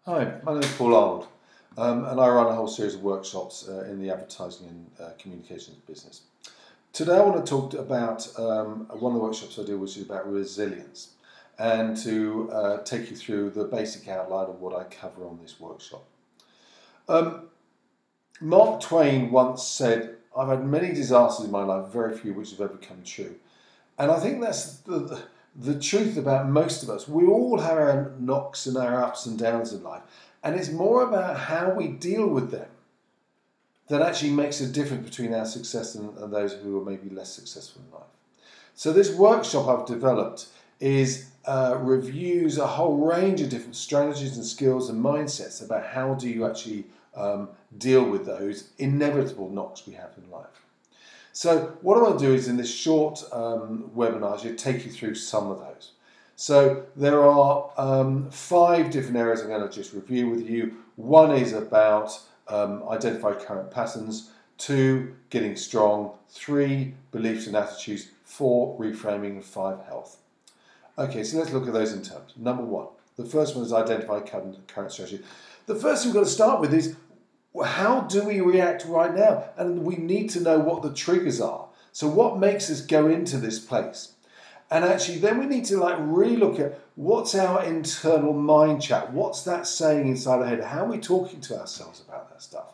Hi, my name is Paul Arnold, and I run a whole series of workshops in the advertising and communications business. Today I want to talk about one of the workshops I do, which is about resilience, and to take you through the basic outline of what I cover on this workshop. Mark Twain once said, "I've had many disasters in my life, very few which have ever come true." And I think that's the truth about most of us. We all have our knocks and our ups and downs in life. And it's more about how we deal with them that actually makes a difference between our success and those who are maybe less successful in life. So this workshop I've developed reviews a whole range of different strategies and skills and mindsets about how do you actually deal with those inevitable knocks we have in life. So what I want to do is in this short webinar, I take you through some of those. So there are 5 different areas I'm going to just review with you. 1 is about identify current patterns, 2, getting strong, 3, beliefs and attitudes, 4, reframing, and 5, health. Okay, so let's look at those in terms. Number 1, the first one is identify current strategy. The first thing we've got to start with is, how do we react right now? And we need to know what the triggers are. So what makes us go into this place? And actually then we need to really look at what's our internal mind chat. What's that saying inside our head? How are we talking to ourselves about that stuff?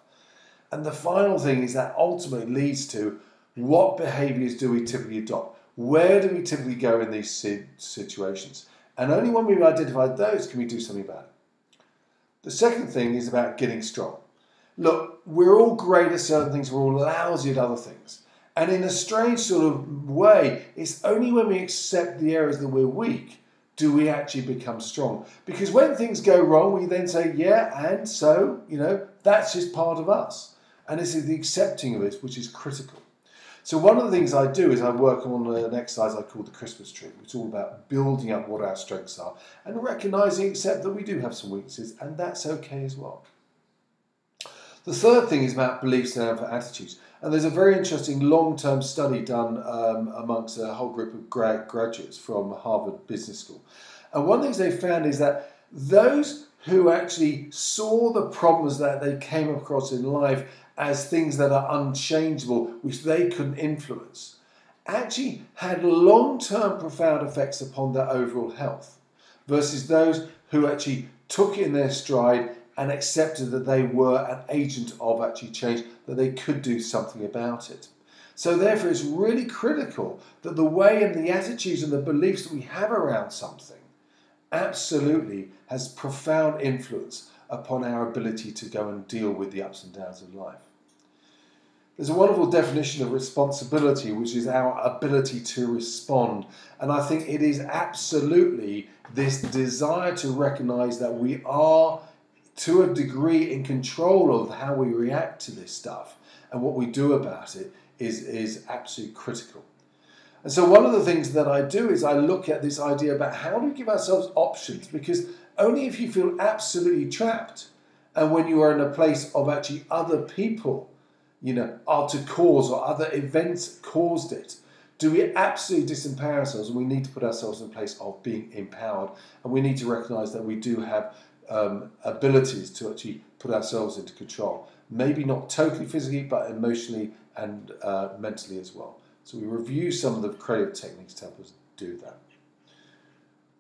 And the final thing is that ultimately leads to what behaviours do we typically adopt? Where do we typically go in these situations? And only when we've identified those can we do something about it. The second thing is about getting strong. Look, we're all great at certain things, we're all lousy at other things. And in a strange sort of way, it's only when we accept the areas that we're weak do we actually become strong. Because when things go wrong, we then say, yeah, and so, that's just part of us. And it's the accepting of it which is critical. So one of the things I do is I work on an exercise I call the Christmas tree, which is all about building up what our strengths are and recognizing, accept that we do have some weaknesses, and that's okay as well. The third thing is about beliefs and attitudes. And there's a very interesting long-term study done amongst a whole group of graduates from Harvard Business School. And one of the things they found is that those who actually saw the problems that they came across in life as things that are unchangeable, which they couldn't influence, actually had long-term profound effects upon their overall health, versus those who actually took it in their stride and accepted that they were an agent of actually change, that they could do something about it. So therefore it's really critical that the way and the attitudes and the beliefs that we have around something absolutely has profound influence upon our ability to go and deal with the ups and downs of life. There's a wonderful definition of responsibility, which is our ability to respond. And I think it is absolutely this desire to recognize that we are to a degree in control of how we react to this stuff, and what we do about it is absolutely critical. And so one of the things that I do is I look at this idea about how do we give ourselves options, because only if you feel absolutely trapped and when you are in a place of actually other people, are to cause or other events caused it, do we absolutely disempower ourselves, and we need to put ourselves in a place of being empowered, and we need to recognize that we do have abilities to actually put ourselves into control. Maybe not totally physically, but emotionally and mentally as well. So we review some of the creative techniques to help us do that.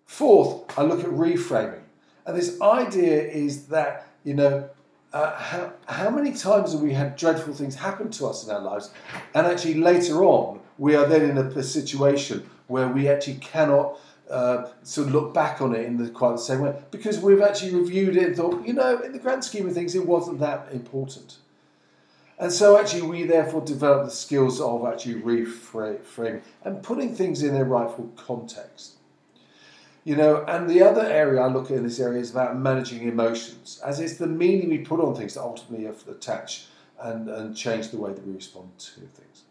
Fourth, I look at reframing. And this idea is that, how many times have we had dreadful things happen to us in our lives, and actually later on we are then in a situation where we actually cannot sort of look back on it in quite the same way, because we've actually reviewed it and thought, in the grand scheme of things, it wasn't that important. And so actually we therefore develop the skills of actually reframing and putting things in their rightful context. And the other area I look at in this area is about managing emotions, as it's the meaning we put on things that ultimately attach and change the way that we respond to things.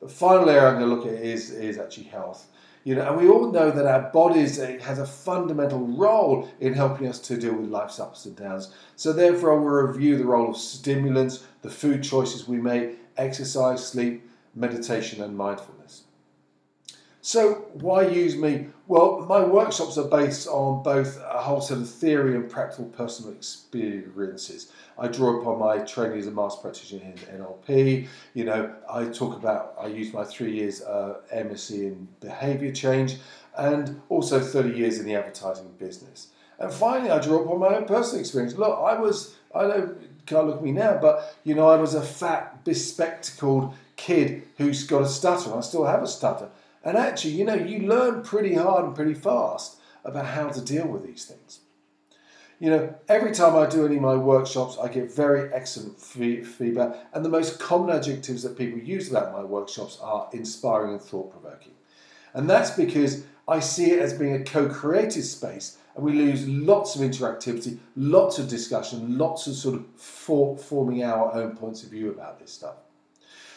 The final area I'm going to look at is actually health. And we all know that our bodies has a fundamental role in helping us to deal with life's ups and downs. So therefore we'll review the role of stimulants, the food choices we make, exercise, sleep, meditation and mindfulness. So why use me? Well, my workshops are based on both a whole set of theory and practical personal experiences. I draw upon my training as a master practitioner in NLP. You know, I use my 3 years MSc in behaviour change and also 30 years in the advertising business. And finally, I draw upon my own personal experience. Look, I know, can't look at me now, but you know, I was a fat, bespectacled kid who's got a stutter. I still have a stutter. And actually, you know, you learn pretty hard and pretty fast about how to deal with these things. You know, every time I do any of my workshops, I get very excellent feedback. And the most common adjectives that people use about my workshops are inspiring and thought-provoking. And that's because I see it as being a co-creative space, and we lose lots of interactivity, lots of discussion, lots of sort of forming our own points of view about this stuff.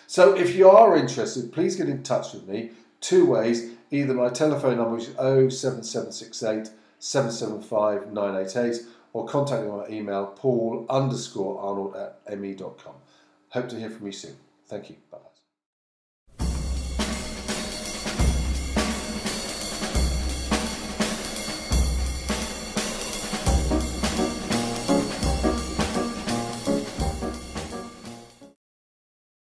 So if you are interested, please get in touch with me. 2 ways, either my telephone number, which is 07768 775 988, or contact me on my email, paul_arnold@me.com. Hope to hear from you soon. Thank you. Bye.